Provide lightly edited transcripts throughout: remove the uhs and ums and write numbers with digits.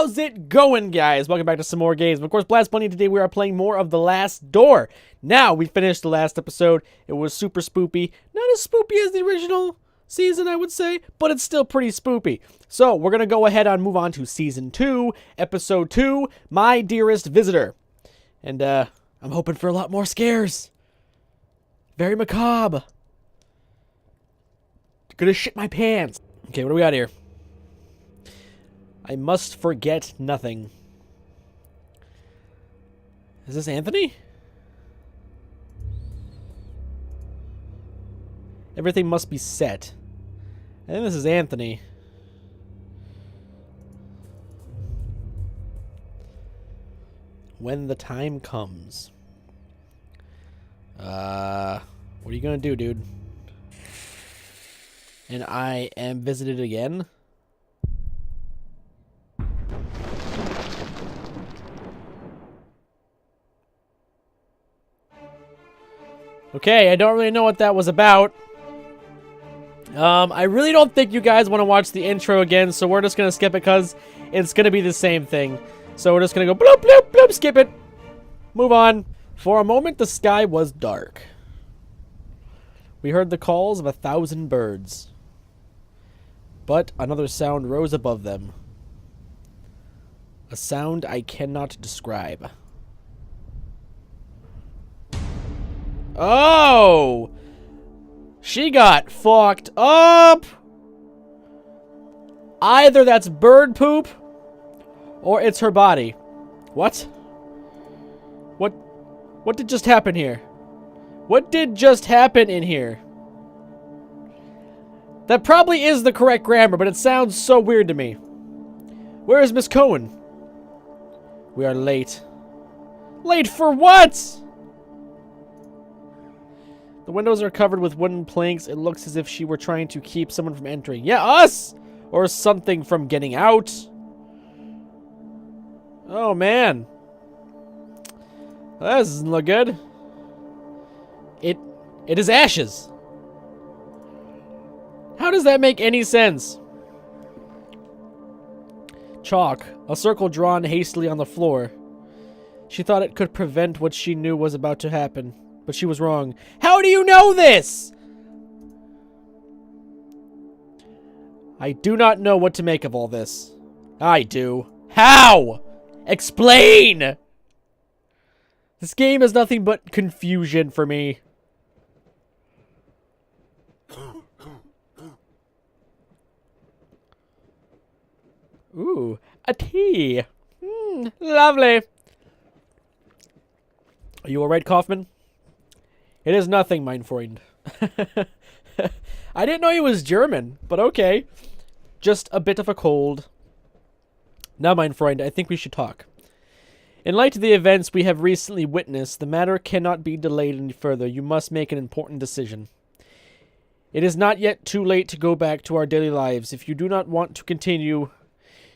How's it going, guys? Welcome back to some more games. Of course, Blast Bunny, today we are playing more of The Last Door. Now, we finished the last episode. It was super spoopy. Not as spoopy as the original season, I would say, but it's still pretty spoopy. So, we're going to go ahead and move on to Season 2, Episode 2, My Dearest Visitor. And, I'm hoping for a lot more scares. Very macabre. Gonna shit my pants. Okay, what do we got here? I must forget nothing. Is this Anthony? Everything must be set. I think this is Anthony. When the time comes. What are you gonna do, dude? And I am visited again? Okay, I don't really know what that was about. I really don't think you guys want to watch the intro again, so we're just going to skip it because it's going to be the same thing. So we're just going to go bloop, bloop, bloop, skip it. Move on. For a moment, the sky was dark. We heard the calls of 1,000 birds. But another sound rose above them. A sound I cannot describe. Oh! She got fucked up! Either that's bird poop, or it's her body. What? What did just happen here? What did just happen in here? That probably is the correct grammar, but it sounds so weird to me. Where is Miss Cohen? We are late. Late for what? The windows are covered with wooden planks. It looks as if she were trying to keep someone from entering. Yeah, us! Or something from getting out. Oh, man. That doesn't look good. It is ashes. How does that make any sense? Chalk. A circle drawn hastily on the floor. She thought it could prevent what she knew was about to happen. But she was wrong. How do you know this? I do not know what to make of all this. I do. How? Explain! This game is nothing but confusion for me. Ooh, a tea. Lovely. Are you alright, Kaufman? It is nothing, mein Freund. I didn't know he was German, but okay. Just a bit of a cold. Now, mein Freund, I think we should talk. In light of the events we have recently witnessed, the matter cannot be delayed any further. You must make an important decision. It is not yet too late to go back to our daily lives. If you do not want to continue,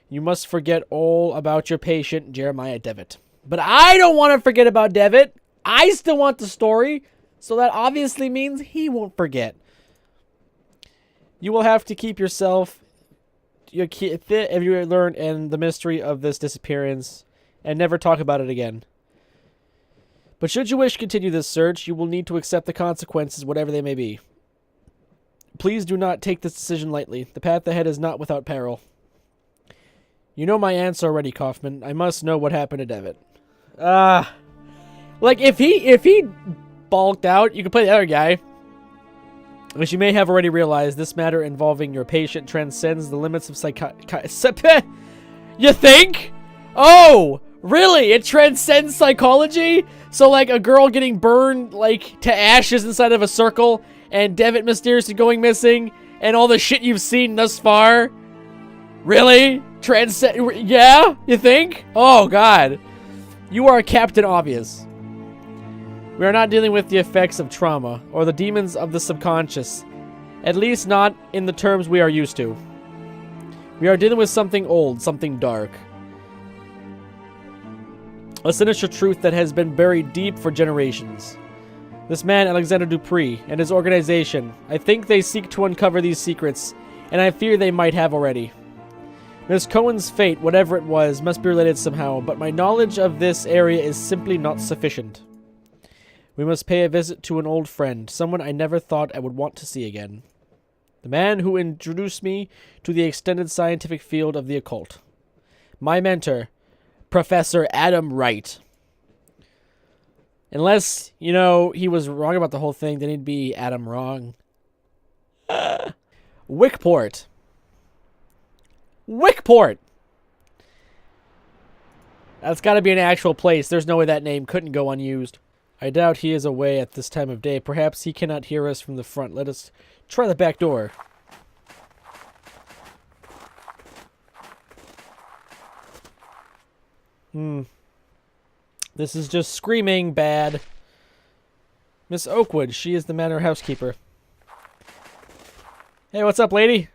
you must forget all about your patient, Jeremiah Devitt. But I don't want to forget about Devitt. I still want the story. So that obviously means he won't forget. You will have to keep yourself if you learn and the mystery of this disappearance and never talk about it again. But should you wish to continue this search, you will need to accept the consequences, whatever they may be. Please do not take this decision lightly. The path ahead is not without peril. You know my answer already, Kaufman. I must know what happened to Devitt. Like if he bulked out, you could play the other guy. As you may have already realized, this matter involving your patient transcends the limits of You think? Oh, really? It transcends psychology? So, like, a girl getting burned, like, to ashes inside of a circle, and Devitt mysteriously going missing, and all the shit you've seen thus far? Really? Yeah? You think? Oh, God. You are Captain Obvious. We are not dealing with the effects of trauma, or the demons of the subconscious. At least not in the terms we are used to. We are dealing with something old, something dark. A sinister truth that has been buried deep for generations. This man, Alexander Dupree, and his organization, I think they seek to uncover these secrets, and I fear they might have already. Miss Cohen's fate, whatever it was, must be related somehow, but my knowledge of this area is simply not sufficient. We must pay a visit to an old friend, someone I never thought I would want to see again. The man who introduced me to the extended scientific field of the occult. My mentor, Professor Adam Wright. Unless, you know, he was wrong about the whole thing, then he'd be Adam wrong. Wickport. Wickport! That's got to be an actual place. There's no way that name couldn't go unused. I doubt he is away at this time of day. Perhaps he cannot hear us from the front. Let us try the back door. This is just screaming bad. Miss Oakwood, she is the manor housekeeper. Hey, what's up, lady?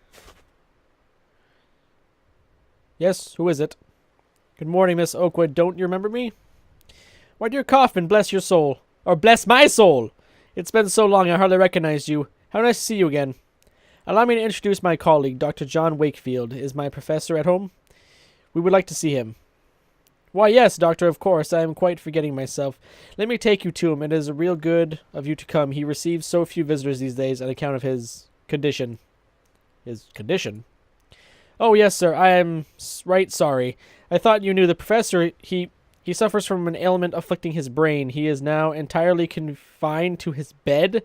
Yes, who is it? Good morning, Miss Oakwood. Don't you remember me? My dear Kaufman, bless your soul. Or bless my soul! It's been so long I hardly recognized you. How nice to see you again. Allow me to introduce my colleague, Dr. John Wakefield. Is my professor at home? We would like to see him. Why, yes, doctor, of course. I am quite forgetting myself. Let me take you to him. It is a real good of you to come. He receives so few visitors these days on account of his condition. His condition? Oh, yes, sir. I am right sorry. I thought you knew the professor. He suffers from an ailment afflicting his brain. He is now entirely confined to his bed.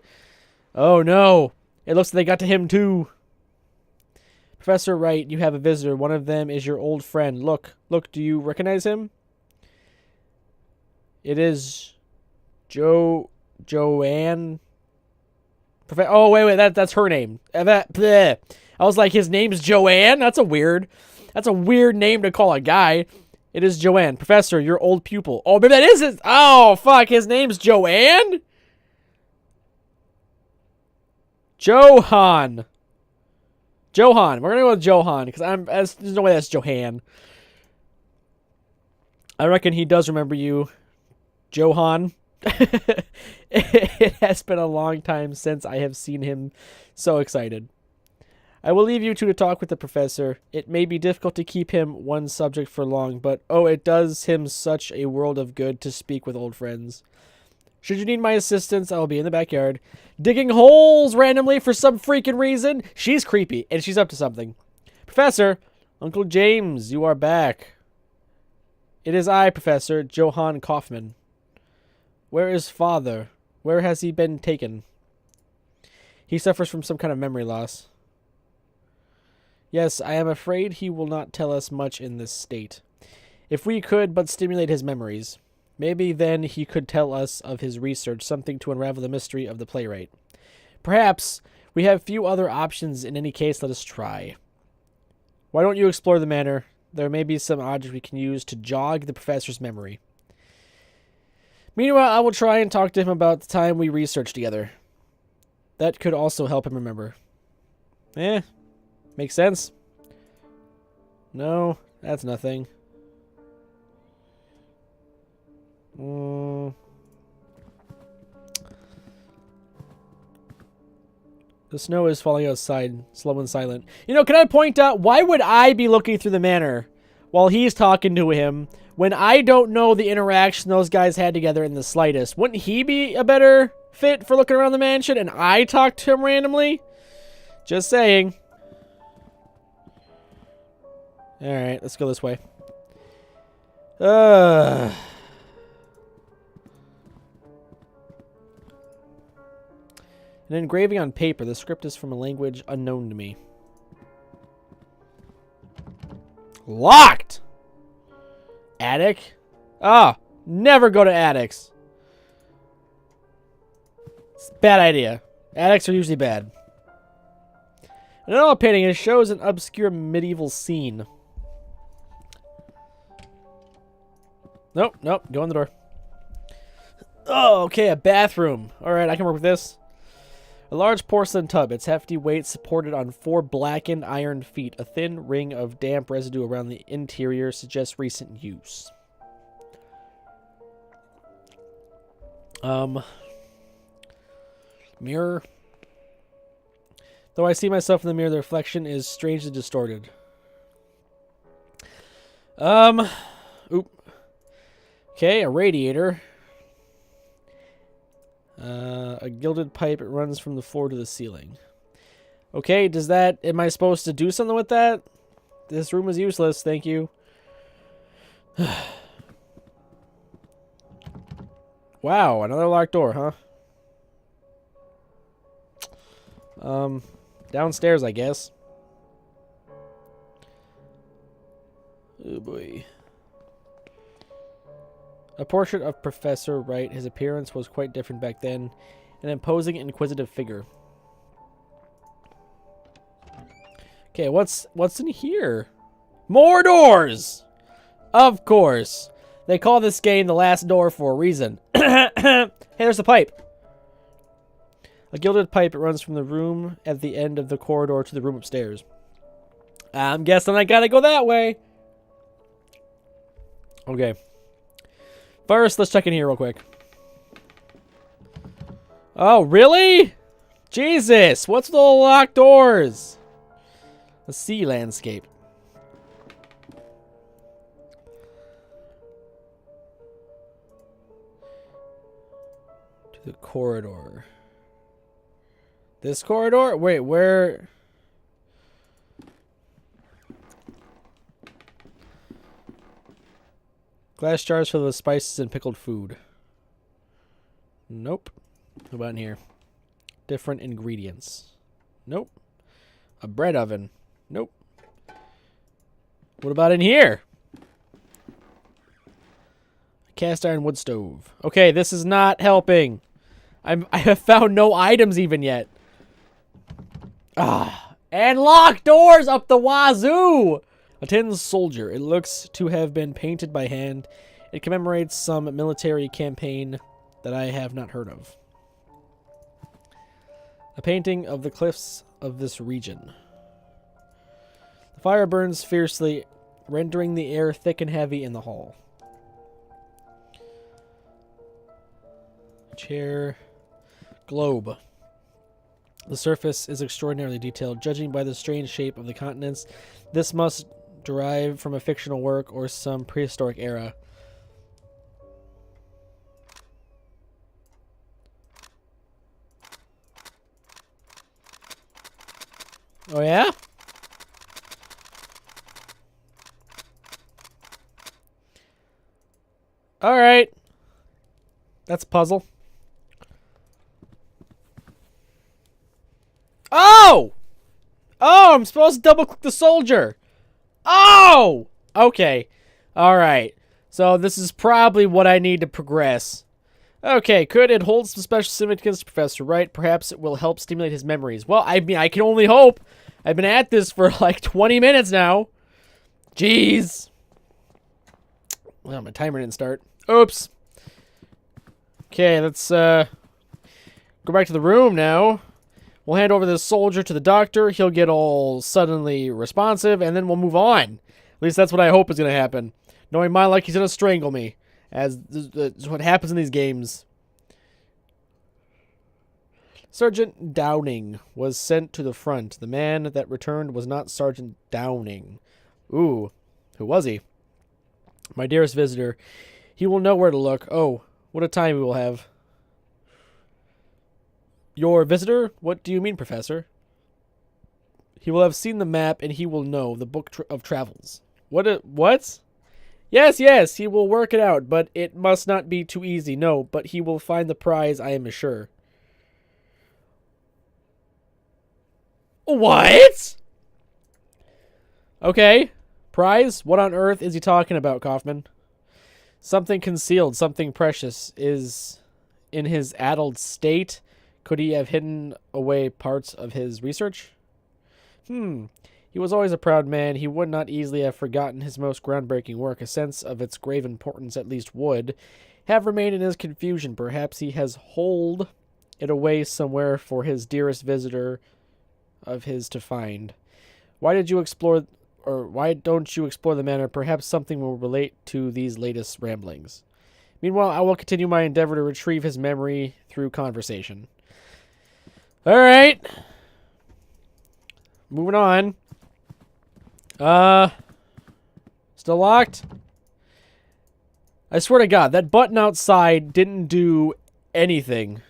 Oh, no. It looks like they got to him, too. Professor Wright, you have a visitor. One of them is your old friend. Look, do you recognize him? It is Joanne. Oh, wait, that's her name. I was like, his name's Joanne? That's a weird name to call a guy. It is Joanne. Professor, your old pupil. Oh, maybe that is it. Oh, fuck, his name's Joanne? Johan. We're gonna go with Johan, because there's no way that's Johan. I reckon he does remember you. Johan. It has been a long time since I have seen him so excited. I will leave you two to talk with the professor. It may be difficult to keep him one subject for long, but oh, it does him such a world of good to speak with old friends. Should you need my assistance, I will be in the backyard, digging holes randomly for some freaking reason. She's creepy, and she's up to something. Professor, Uncle James, you are back. It is I, Professor Johann Kaufman. Where is father? Where has he been taken? He suffers from some kind of memory loss. Yes, I am afraid he will not tell us much in this state. If we could but stimulate his memories, maybe then he could tell us of his research, something to unravel the mystery of the playwright. Perhaps we have few other options. In any case, let us try. Why don't you explore the manor? There may be some object we can use to jog the professor's memory. Meanwhile, I will try and talk to him about the time we researched together. That could also help him remember. Makes sense. No, that's nothing. The snow is falling outside, slow and silent. You know, can I point out, why would I be looking through the manor while he's talking to him when I don't know the interaction those guys had together in the slightest? Wouldn't he be a better fit for looking around the mansion and I talk to him randomly? Just saying. Alright, let's go this way. An engraving on paper. The script is from a language unknown to me. Locked! Attic? Ah, never go to attics. It's a bad idea. Attics are usually bad. An oil painting. It shows an obscure medieval scene. Nope, go in the door. Oh, okay, a bathroom. Alright, I can work with this. A large porcelain tub, its hefty weight supported on 4 blackened iron feet. A thin ring of damp residue around the interior suggests recent use. Mirror. Though I see myself in the mirror, the reflection is strangely distorted. Um, oop. Okay, a radiator. A gilded pipe. It runs from the floor to the ceiling. Okay, does that... Am I supposed to do something with that? This room is useless, thank you. Wow, another locked door, huh? Downstairs, I guess. Oh boy. A portrait of Professor Wright. His appearance was quite different back then. An imposing, inquisitive figure. Okay, what's in here? More doors! Of course. They call this game The Last Door for a reason. Hey, there's a pipe. A gilded pipe. It runs from the room at the end of the corridor to the room upstairs. I'm guessing I gotta go that way. Okay. First, let's check in here real quick. Oh, really? Jesus, what's with all the locked doors? The sea landscape. To the corridor. This corridor? Wait, where... Glass jars filled with spices and pickled food. Nope. What about in here? Different ingredients. Nope. A bread oven. Nope. What about in here? A cast iron wood stove. Okay, this is not helping. I have found no items even yet. Ah, and locked doors up the wazoo. A tin soldier. It looks to have been painted by hand. It commemorates some military campaign that I have not heard of. A painting of the cliffs of this region. The fire burns fiercely, rendering the air thick and heavy in the hall. Chair. Globe. The surface is extraordinarily detailed. Judging by the strange shape of the continents, this must derive from a fictional work or some prehistoric era. Oh yeah? Alright. That's a puzzle. Oh! Oh, I'm supposed to double click the soldier. Oh! Okay. Alright. So this is probably what I need to progress. Okay, could it hold some special significance to Professor Wright? Perhaps it will help stimulate his memories. Well, I mean, I can only hope. I've been at this for like 20 minutes now. Jeez. Well, my timer didn't start. Oops. Okay, let's go back to the room now. We'll hand over this soldier to the doctor. He'll get all suddenly responsive, and then we'll move on. At least that's what I hope is going to happen. Knowing my luck, he's going to strangle me. As is what happens in these games. Sergeant Downing was sent to the front. The man that returned was not Sergeant Downing. Ooh, who was he? My dearest visitor. He will know where to look. Oh, what a time we will have. Your visitor? What do you mean, Professor? He will have seen the map, and he will know the book of travels. What? Yes, he will work it out, but it must not be too easy. No, but he will find the prize, I am sure. What? Okay. Prize? What on earth is he talking about, Kaufman? Something concealed, something precious is in his addled state. Could he have hidden away parts of his research? He was always a proud man. He would not easily have forgotten his most groundbreaking work. A sense of its grave importance at least would have remained in his confusion. Perhaps he has holed it away somewhere for his dearest visitor of his to find. Why don't you explore the matter? Perhaps something will relate to these latest ramblings. Meanwhile, I will continue my endeavor to retrieve his memory through conversation. All right. Moving on. Still locked? I swear to God, that button outside didn't do anything.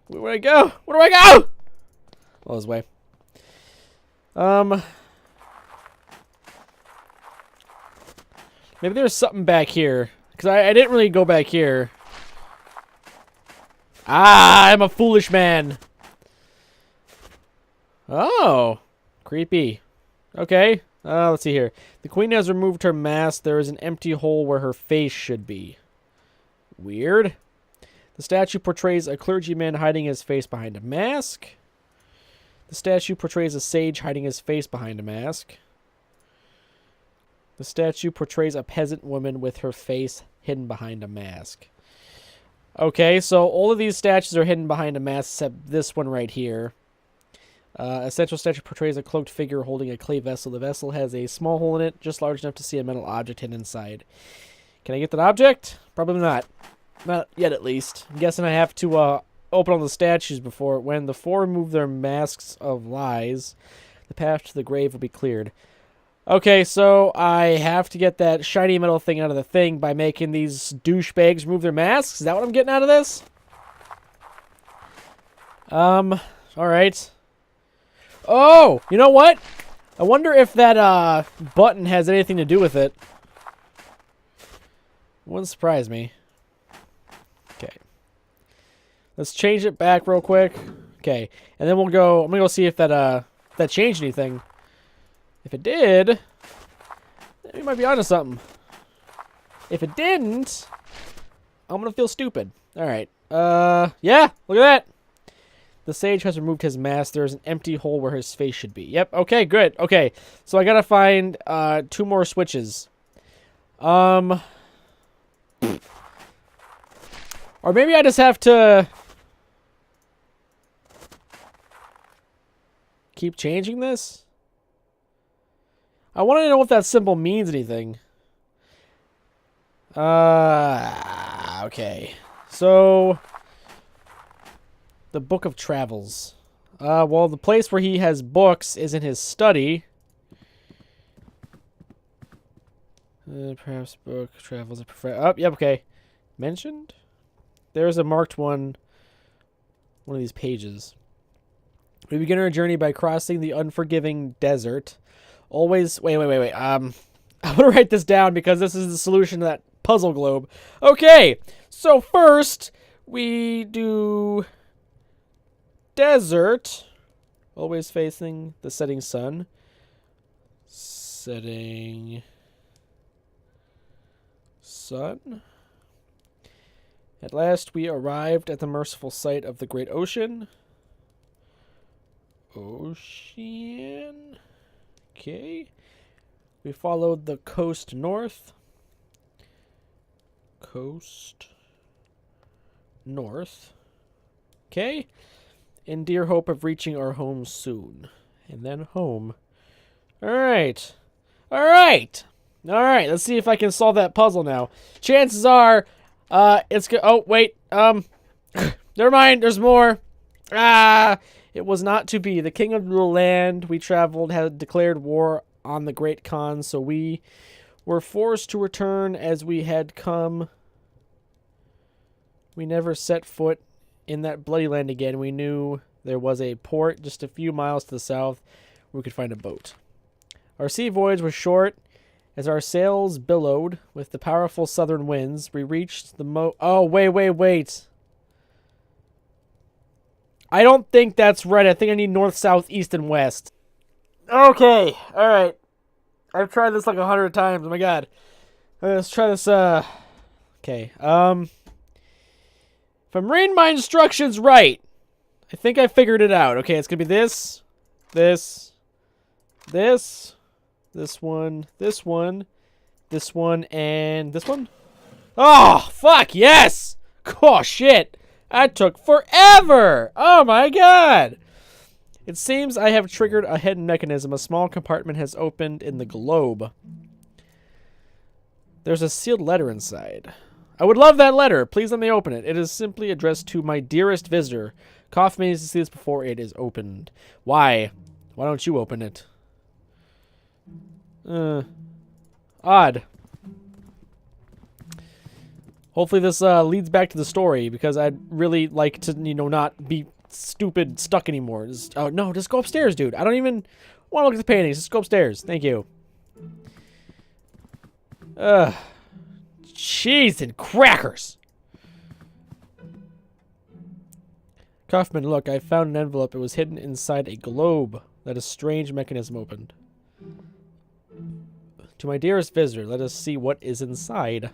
Where do I go? Where do I go? Oh, this way. Maybe there's something back here. Because I didn't really go back here. Ah, I'm a foolish man. Oh. Creepy. Okay. Let's see here. The queen has removed her mask. There is an empty hole where her face should be. Weird. The statue portrays a clergyman hiding his face behind a mask. The statue portrays a sage hiding his face behind a mask. The statue portrays a peasant woman with her face hidden behind a mask. Okay, so all of these statues are hidden behind a mask except this one right here. A central statue portrays a cloaked figure holding a clay vessel. The vessel has a small hole in it, just large enough to see a metal object hidden inside. Can I get that object? Probably not. Not yet, at least. I'm guessing I have to open all the statues before. When the four remove their masks of lies, the path to the grave will be cleared. Okay, so I have to get that shiny metal thing out of the thing by making these douchebags remove their masks? Is that what I'm getting out of this? Alright. Oh, you know what? I wonder if that button has anything to do with it. Wouldn't surprise me. Okay. Let's change it back real quick. Okay. And then we'll go, I'm gonna go see if that changed anything. If it did, we might be onto something. If it didn't, I'm gonna feel stupid. Alright. Yeah, look at that. The sage has removed his mask. There's an empty hole where his face should be. Yep, okay, good. Okay, so I gotta find 2 more switches. Or maybe I just have to keep changing this? I want to know if that symbol means anything. Okay. So, the Book of Travels. Well, the place where he has books is in his study. Perhaps book travels. Oh, yep, okay. Mentioned? There's a marked one of these pages. We begin our journey by crossing the unforgiving desert. Always, wait. I'm gonna write this down because this is the solution to that puzzle globe. Okay, so first we do desert. Always facing the setting sun. Setting sun. At last we arrived at the merciful sight of the great ocean. Ocean. Okay. We followed the coast north. Coast north. Okay. In dear hope of reaching our home soon. And then home. Alright. Alright! Alright, let's see if I can solve that puzzle now. Chances are, it's good. Oh, wait. Never mind, there's more. It was not to be. The king of the land we traveled had declared war on the great Khan, so we were forced to return as we had come. We never set foot in that bloody land again. We knew there was a port just a few miles to the south where we could find a boat. Our sea voyage was short. As our sails billowed with the powerful southern winds, we reached the Oh, wait. I don't think that's right. I think I need north, south, east, and west. Okay. Alright. I've tried this like 100 times. Oh my god. Let's try this, Okay. If I'm reading my instructions right, I think I figured it out. Okay, it's gonna be this, this one, and this one. Oh, fuck, yes! Oh, shit. That took forever! Oh my god! It seems I have triggered a hidden mechanism. A small compartment has opened in the globe. There's a sealed letter inside. I would love that letter. Please let me open it. It is simply addressed to my dearest visitor. Cough needs to see this before it is opened. Why? Why don't you open it? Odd. Hopefully this leads back to the story, because I'd really like to, you know, not be stupid stuck anymore. Just, oh, no, just go upstairs, dude. I don't even want to look at the paintings. Just go upstairs. Thank you. Cheese and crackers. Kaufman, look, I found an envelope. It was hidden inside a globe that a strange mechanism opened. To my dearest visitor, let us see what is inside.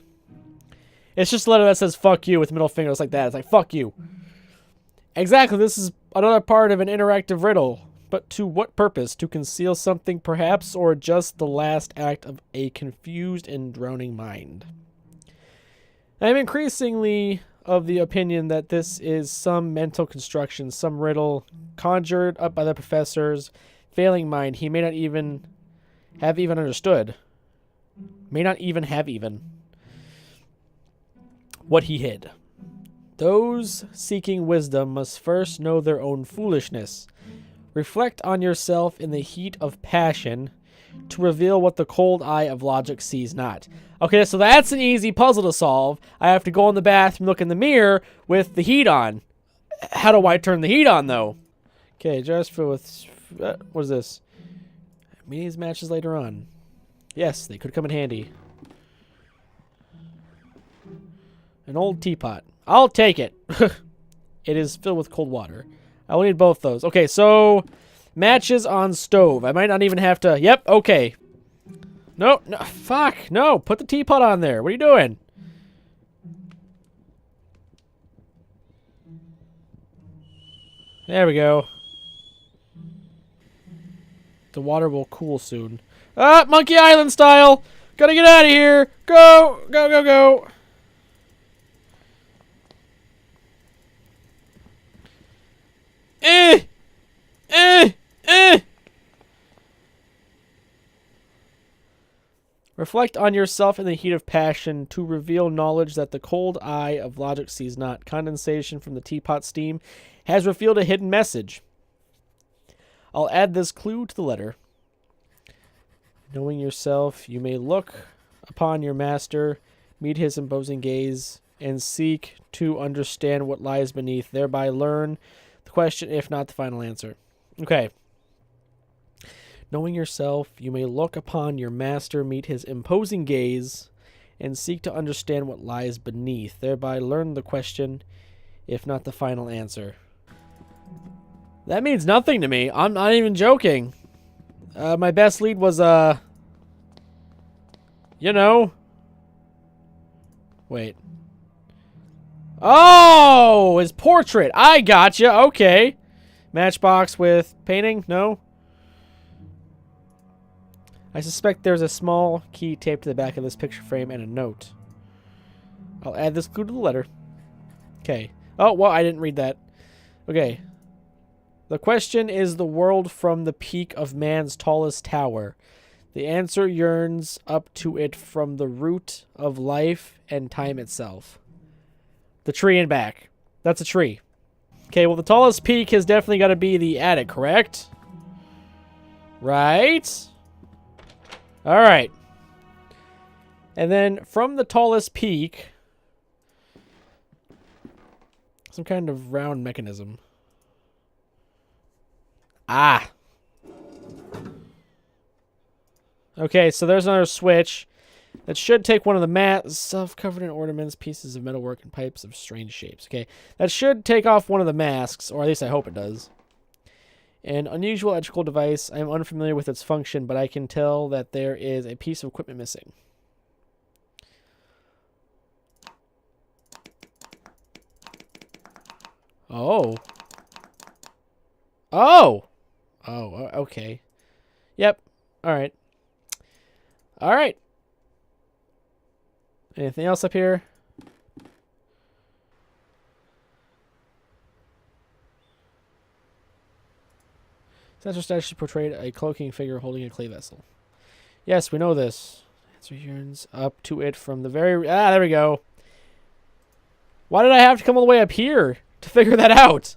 It's just a letter that says fuck you with middle fingers like that. It's like, fuck you. Exactly, this is another part of an interactive riddle. But to what purpose? To conceal something, perhaps, or just the last act of a confused and drowning mind? I am increasingly of the opinion that this is some mental construction, some riddle conjured up by the professor's failing mind. He may not even have understood. May not even have what he hid. Those seeking wisdom must first know their own foolishness. Reflect on yourself in the heat of passion to reveal what the cold eye of logic sees not. Okay, so that's an easy puzzle to solve. I have to go in the bathroom, look in the mirror with the heat on. How do I turn the heat on, though? Okay, just for with... what is this? Meetings matches later on. Yes, they could come in handy. An old teapot. I'll take it. It is filled with cold water. I will need both those. Okay, so matches on stove. I might not even have to... Yep, okay. No, fuck. No, put the teapot on there. What are you doing? There we go. The water will cool soon. Ah, Monkey Island style. Gotta get out of here. Go, go, go, go. Reflect on yourself in the heat of passion to reveal knowledge that the cold eye of logic sees not. Condensation from the teapot steam has revealed a hidden message. I'll add this clue to the letter. Knowing yourself, you may look upon your master, meet his imposing gaze, and seek to understand what lies beneath, thereby learn the question, if not the final answer. Okay. Knowing yourself, you may look upon your master, meet his imposing gaze, and seek to understand what lies beneath, thereby learn the question, if not the final answer. That means nothing to me. I'm not even joking. My best lead was, you know. Wait. Oh, his portrait. I gotcha. Okay. Matchbox with painting? No. I suspect there's a small key taped to the back of this picture frame and a note. I'll add this clue to the letter. Okay. Oh, well, I didn't read that. Okay. The question is the world from the peak of man's tallest tower. The answer yearns up to it from the root of life and time itself. The tree and back. That's a tree. Okay, well, the tallest peak has definitely got to be the attic, correct? Right? All right. And then from the tallest peak, some kind of round mechanism. Ah. Okay, so there's another switch that should take one of the mats, covered in ornaments, pieces of metalwork, and pipes of strange shapes. Okay, that should take off one of the masks, or at least I hope it does. An unusual electrical device. I am unfamiliar with its function, but I can tell that there is a piece of equipment missing. Oh. Oh! Oh, okay. Yep. Alright. Alright. Anything else up here? Central statue portrayed a cloaking figure holding a clay vessel. Yes, we know this. Answer yearns up to it from the very... Ah, there we go. Why did I have to come all the way up here to figure that out?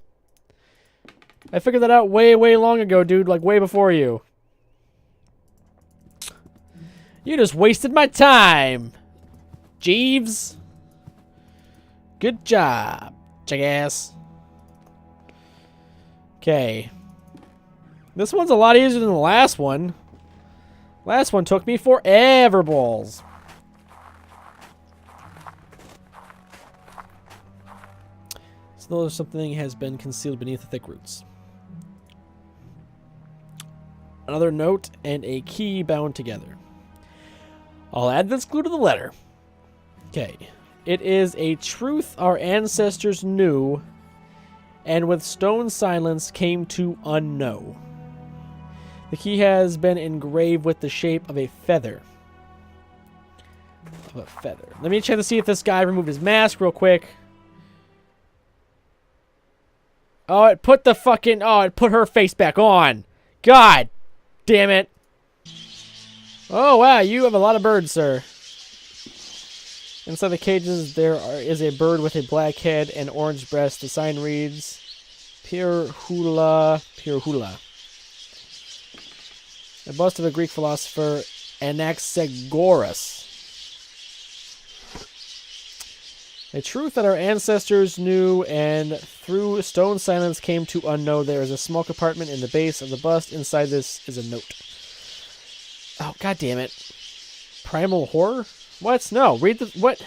I figured that out way, way long ago, dude. Like, way before you. You just wasted my time, Jeeves. Good job, jackass. Okay. This one's a lot easier than the last one. Last one took me forever balls. So something has been concealed beneath the thick roots. Another note and a key bound together. I'll add this clue to the letter. Okay. It is a truth our ancestors knew and with stone silence came to unknow. The key has been engraved with the shape of a feather. Let me check to see if this guy removed his mask real quick. Oh, it put the fucking... Oh, it put her face back on. God damn it. Oh, wow, you have a lot of birds, sir. Inside the cages, there is a bird with a black head and orange breast. The sign reads, Pirhula, Pirhula. A bust of a Greek philosopher, Anaxagoras. A truth that our ancestors knew and through stone silence came to unknow. There is a small compartment in the base of the bust. Inside this is a note. Oh, god damn it. Primal horror? What? No, read the... What?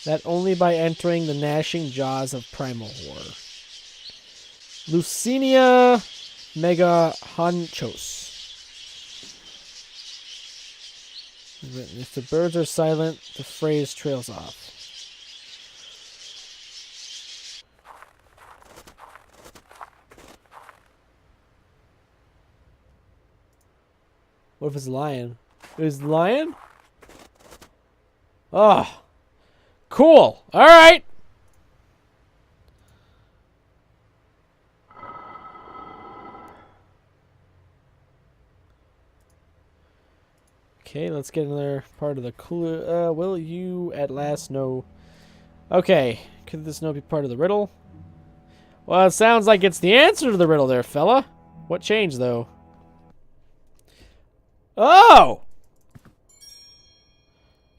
That only by entering the gnashing jaws of primal horror. Lucinia megahonchos. If the birds are silent, the phrase trails off. What if it's a lion? Is the lion? Oh. Cool. All right. Okay, let's get another part of the clue. Will you at last know? Okay, could this note be part of the riddle? Well, it sounds like it's the answer to the riddle there, fella. What changed, though? Oh!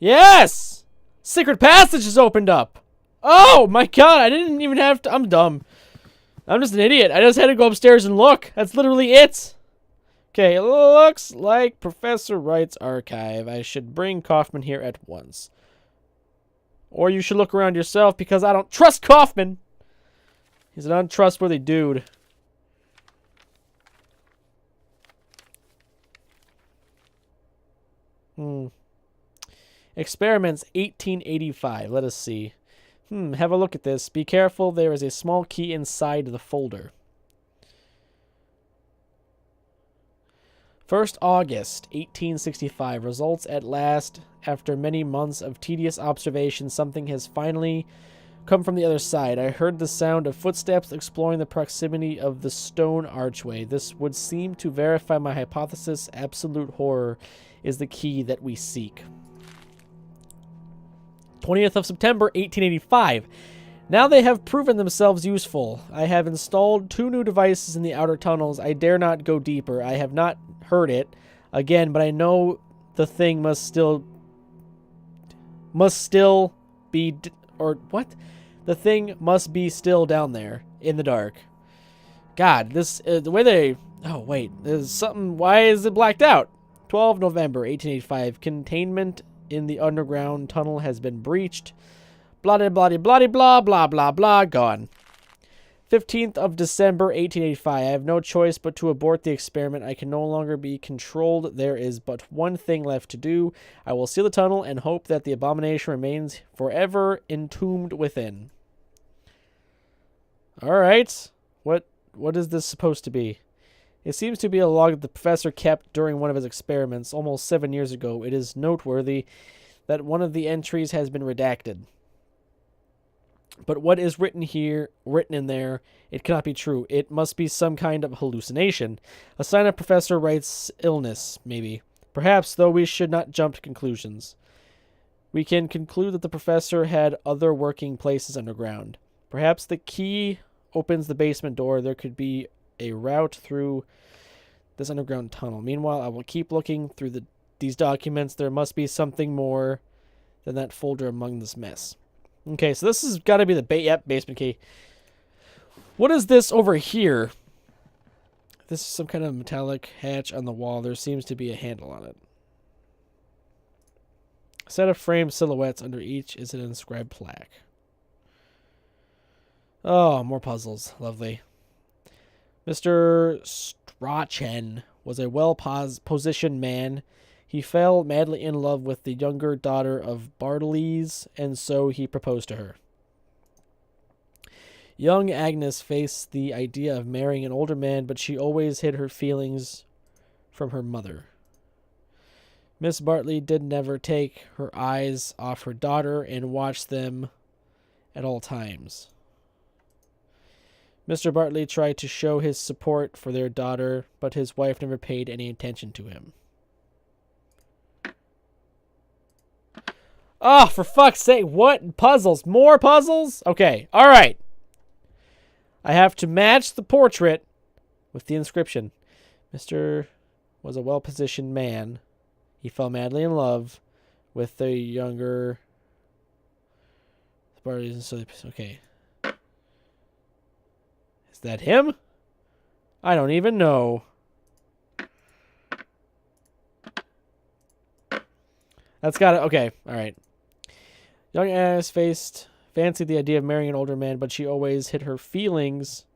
Yes! Secret passage is opened up! Oh, my God, I didn't even have to... I'm dumb. I'm just an idiot. I just had to go upstairs and look. That's literally it. Okay, it looks like Professor Wright's archive. I should bring Kaufman here at once. Or you should look around yourself because I don't trust Kaufman. He's an untrustworthy dude. Experiments 1885. Let us see. Have a look at this. Be careful. There is a small key inside the folder. 1st August, 1865. Results at last. After many months of tedious observation, something has finally come from the other side. I heard the sound of footsteps exploring the proximity of the stone archway. This would seem to verify my hypothesis. Absolute horror is the key that we seek. 20th of September, 1885. Now they have proven themselves useful. I have installed 2 new devices in the outer tunnels. I dare not go deeper. I have not heard it again, but I know the thing must still be, or what? The thing must be still down there in the dark. God, this, the way they, oh wait, there's something, why is it blacked out? 12 November, 1885. Containment in the underground tunnel has been breached. Blah, blah, blah, blah, blah, blah, blah, blah, gone. 15th of December, 1885. I have no choice but to abort the experiment. I can no longer be controlled. There is but one thing left to do. I will seal the tunnel and hope that the abomination remains forever entombed within. Alright. What is this supposed to be? It seems to be a log that the professor kept during one of his experiments almost 7 years ago. It is noteworthy that one of the entries has been redacted. But what is written in there, it cannot be true. It must be some kind of hallucination. A sign of Professor Wright's illness, maybe. Perhaps, though we should not jump to conclusions. We can conclude that the professor had other working places underground. Perhaps the key opens the basement door. There could be a route through this underground tunnel. Meanwhile, I will keep looking through these documents. There must be something more than that folder among this mess. Okay, so this has got to be the basement key. What is this over here? This is some kind of metallic hatch on the wall. There seems to be a handle on it. A set of framed silhouettes. Under each is an inscribed plaque. Oh, more puzzles. Lovely. Mr. Strachan was a well-positioned man. He fell madly in love with the younger daughter of Bartleys, and so he proposed to her. Young Agnes faced the idea of marrying an older man, but she always hid her feelings from her mother. Miss Bartley did never take her eyes off her daughter and watched them at all times. Mr. Bartley tried to show his support for their daughter, but his wife never paid any attention to him. Oh, for fuck's sake, what? Puzzles? More puzzles? Okay, alright. I have to match the portrait with the inscription. Mr. was a well-positioned man. He fell madly in love with the younger... Okay. Is that him? I don't even know. That's got it. Okay, alright. Young Agnes fancied the idea of marrying an older man, but she always hid her feelings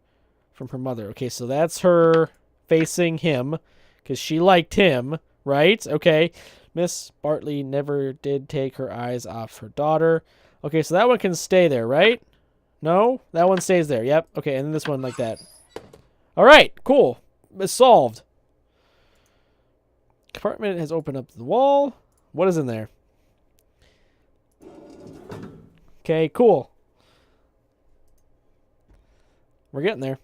from her mother. Okay, so that's her facing him, because she liked him, right? Okay. Miss Bartley never did take her eyes off her daughter. Okay, so that one can stay there, right? No? That one stays there. Yep. Okay, and then this one like that. Alright, cool. It's solved. Compartment has opened up the wall. What is in there? Okay, cool. We're getting there.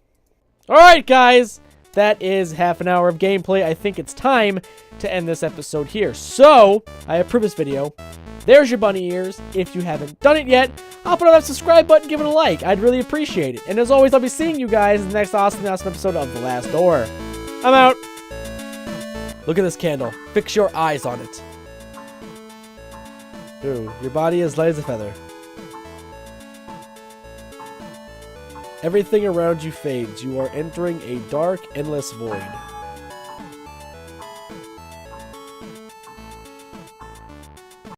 Alright, guys. That is half an hour of gameplay. I think it's time to end this episode here. So, I approve this video. There's your bunny ears. If you haven't done it yet, I'll put on that subscribe button, give it a like. I'd really appreciate it. And as always, I'll be seeing you guys in the next awesome episode of The Last Door. I'm out. Look at this candle. Fix your eyes on it. Ooh, your body is light as a feather. Everything around you fades. You are entering a dark, endless void.